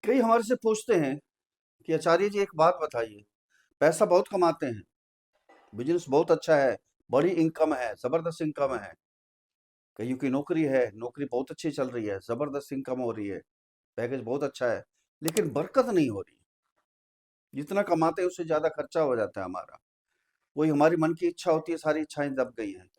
कई हमारे से पूछते हैं कि आचार्य जी एक बात बताइए, पैसा बहुत कमाते हैं, बिजनेस बहुत अच्छा है, बड़ी इनकम है, जबरदस्त इनकम है, कईयों की नौकरी है, नौकरी बहुत अच्छी चल रही है, जबरदस्त इनकम हो रही है, पैकेज बहुत अच्छा है, लेकिन बरकत नहीं हो रही। जितना कमाते हैं उससे ज्यादा खर्चा हो जाता है हमारा। कोई हमारी मन की इच्छा होती है, सारी इच्छाएं दब गई हैं,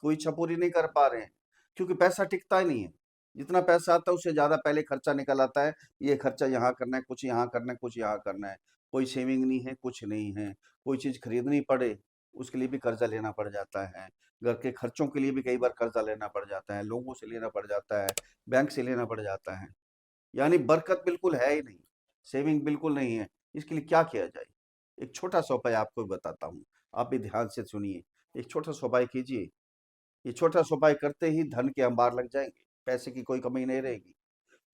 कोई इच्छा पूरी नहीं कर पा रहे हैं, क्योंकि पैसा टिकता ही नहीं है। जितना पैसा आता है उससे ज्यादा पहले खर्चा निकल आता है। ये खर्चा यहाँ करना है, कुछ यहाँ करना है, कुछ यहाँ करना है। कोई सेविंग नहीं है, कुछ नहीं है। कोई चीज खरीदनी पड़े, उसके लिए भी कर्जा लेना पड़ जाता है। घर के खर्चों के लिए भी कई बार कर्जा लेना पड़ जाता है, लोगों से लेना पड़ जाता है, बैंक से लेना पड़ जाता है। यानी बरकत बिल्कुल है ही नहीं, सेविंग बिल्कुल नहीं है। इसके लिए क्या किया जाए? एक छोटा सा उपाय आपको भी बताता हूँ, आप भी ध्यान से सुनिए। एक छोटा सा उपाय कीजिए। ये छोटा सा उपाय करते ही धन के अंबार लग जाएंगे, पैसे की कोई कमी नहीं रहेगी।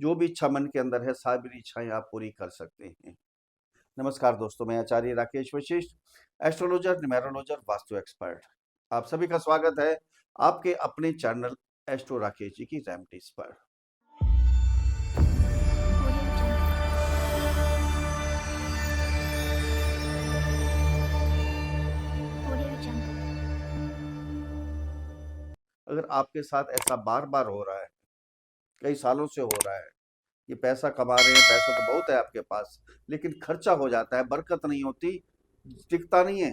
जो भी इच्छा मन के अंदर है, सारी इच्छाएं आप पूरी कर सकते हैं। नमस्कार दोस्तों, मैं आचार्य राकेश वशिष्ठ, एस्ट्रोलॉजर, न्यूमेरोलॉजर, वास्तु एक्सपर्ट। आप सभी का स्वागत है आपके अपने चैनल एस्ट्रो राकेश जी की रेमेडीज पर। अगर आपके साथ ऐसा बार बार हो रहा है, कई सालों से हो रहा है, ये पैसा कमा रहे हैं, पैसा तो बहुत है आपके पास, लेकिन खर्चा हो जाता है, बरकत नहीं होती, टिकता नहीं है,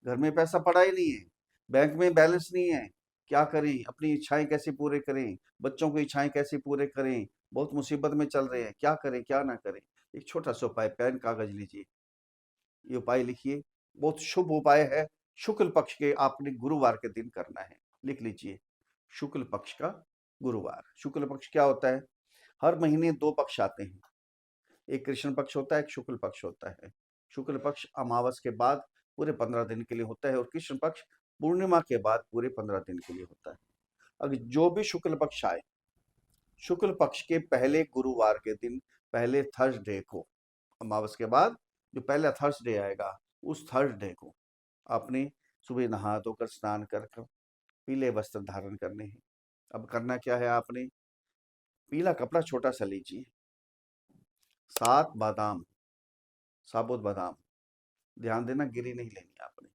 घर में पैसा पड़ा ही नहीं है, बैंक में बैलेंस नहीं है, क्या करें? अपनी इच्छाएं कैसे पूरे करें? बच्चों की इच्छाएं कैसे पूरे करें? बहुत मुसीबत में चल रहे हैं, क्या करें क्या ना करें? एक छोटा सा उपाय, पेन कागज लीजिए, ये उपाय लिखिए। बहुत शुभ उपाय है। शुक्ल पक्ष के आपने गुरुवार के दिन करना है। लिख लीजिए, शुक्ल पक्ष का गुरुवार। शुक्ल पक्ष क्या होता है? हर महीने दो पक्ष आते हैं, एक कृष्ण पक्ष होता है, एक शुक्ल पक्ष होता है। शुक्ल पक्ष अमावस के बाद पूरे 15 दिन के लिए होता है, और कृष्ण पक्ष पूर्णिमा के बाद पूरे 15 दिन के लिए होता है। अगर जो भी शुक्ल पक्ष आए, शुक्ल पक्ष के पहले गुरुवार के दिन, पहले थर्सडे को, अमावस के बाद जो पहला थर्सडे आएगा, उस थर्सडे को आपने सुबह नहा धोकर स्नान कर कर पीले वस्त्र धारण करने हैं। अब करना क्या है? आपने पीला कपड़ा छोटा सा लीजिए, 7 बादाम, साबुत बादाम, ध्यान देना गिरी नहीं लेनी आपने,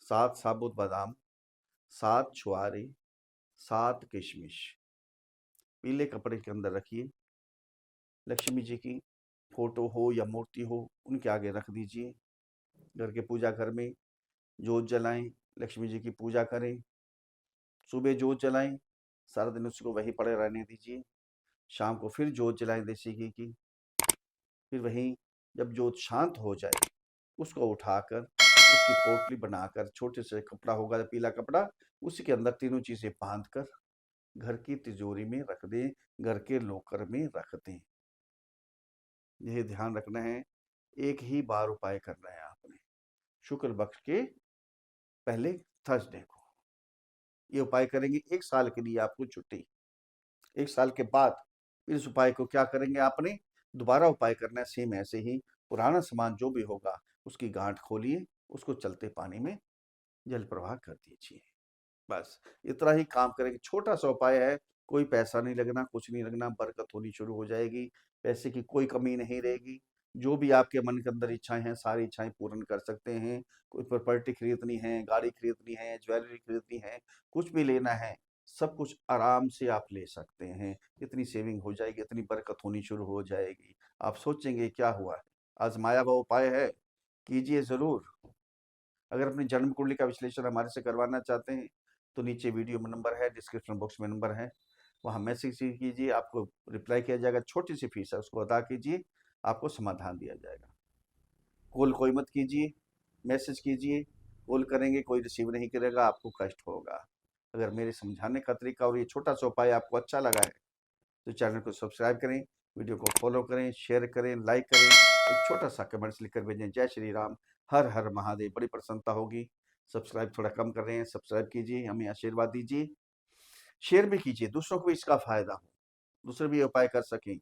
7 साबुत बादाम, 7 छुआरे, 7 किशमिश पीले कपड़े के अंदर रखिए। लक्ष्मी जी की फोटो हो या मूर्ति हो, उनके आगे रख दीजिए। घर के पूजा घर में जोत जलाएं, लक्ष्मी जी की पूजा करें। सुबह जोत जलाएं, सारा दिन उसको वही पड़े रहने दीजिए। शाम को फिर जोत जलाएं देसी घी की। फिर वहीं जब जोत शांत हो जाए, उसको उठाकर उसकी पोटली बनाकर, छोटे से कपड़ा होगा पीला कपड़ा, उसी के अंदर तीनों चीजें बांध कर घर की तिजोरी में रख दें, घर के लॉकर में रख दें। यह ध्यान रखना है, एक ही बार उपाय करना है आपने, शुक्ल पक्ष के पहले थर्सडे को। ये उपाय करेंगे 1 साल के लिए, आपको छुट्टी। 1 साल के बाद इस उपाय को क्या करेंगे? आपने दोबारा उपाय करना है, सेम ऐसे ही। पुराना सामान जो भी होगा उसकी गांठ खोलिए, उसको चलते पानी में जल प्रवाह कर दीजिए। बस इतना ही काम करेंगे, छोटा सा उपाय है, कोई पैसा नहीं लगना, कुछ नहीं लगना, बरकत होनी शुरू हो जाएगी, पैसे की कोई कमी नहीं रहेगी। जो भी आपके मन के अंदर इच्छाएं हैं, सारी इच्छाएं पूर्ण कर सकते हैं। कोई प्रॉपर्टी खरीदनी है, गाड़ी खरीदनी है, ज्वेलरी खरीदनी है, कुछ भी लेना है, सब कुछ आराम से आप ले सकते हैं। इतनी सेविंग हो जाएगी, इतनी बरकत होनी शुरू हो जाएगी, आप सोचेंगे क्या हुआ है। आजमाया हुआ उपाय है, कीजिए जरूर। अगर अपनी जन्म कुंडली का विश्लेषण हमारे से करवाना चाहते हैं तो नीचे वीडियो में नंबर है, डिस्क्रिप्शन बॉक्स में नंबर है, वहाँ मैसेज कीजिए, आपको रिप्लाई किया जाएगा। छोटी सी फीस है, उसको अदा कीजिए, आपको समाधान दिया जाएगा। कॉल कोई मत कीजिए, मैसेज कीजिए। कॉल करेंगे कोई रिसीव नहीं करेगा, आपको कष्ट होगा। अगर मेरे समझाने का तरीका और ये छोटा सा उपाय आपको अच्छा लगा है तो चैनल को सब्सक्राइब करें, वीडियो को फॉलो करें, शेयर करें, लाइक करें, एक छोटा सा कमेंट्स लिखकर भेजें, जय श्री राम, हर हर महादेव, बड़ी प्रसन्नता होगी। सब्सक्राइब थोड़ा कम कर रहे हैं, सब्सक्राइब कीजिए, हमें आशीर्वाद दीजिए, शेयर भी कीजिए, दूसरों को भी इसका फायदा हो, दूसरे भी ये उपाय कर सकें।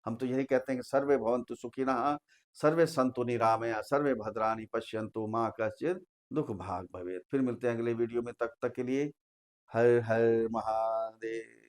हम तो यही कहते हैं कि सर्वे भवन्तु सुखिनः, सर्वे सन्तु निरामया, सर्वे भद्राणि पश्यन्तु मा कश्चित् दुख भाग भवेत्। फिर मिलते हैं अगले वीडियो में, तब तक के लिए हर हर महादेव।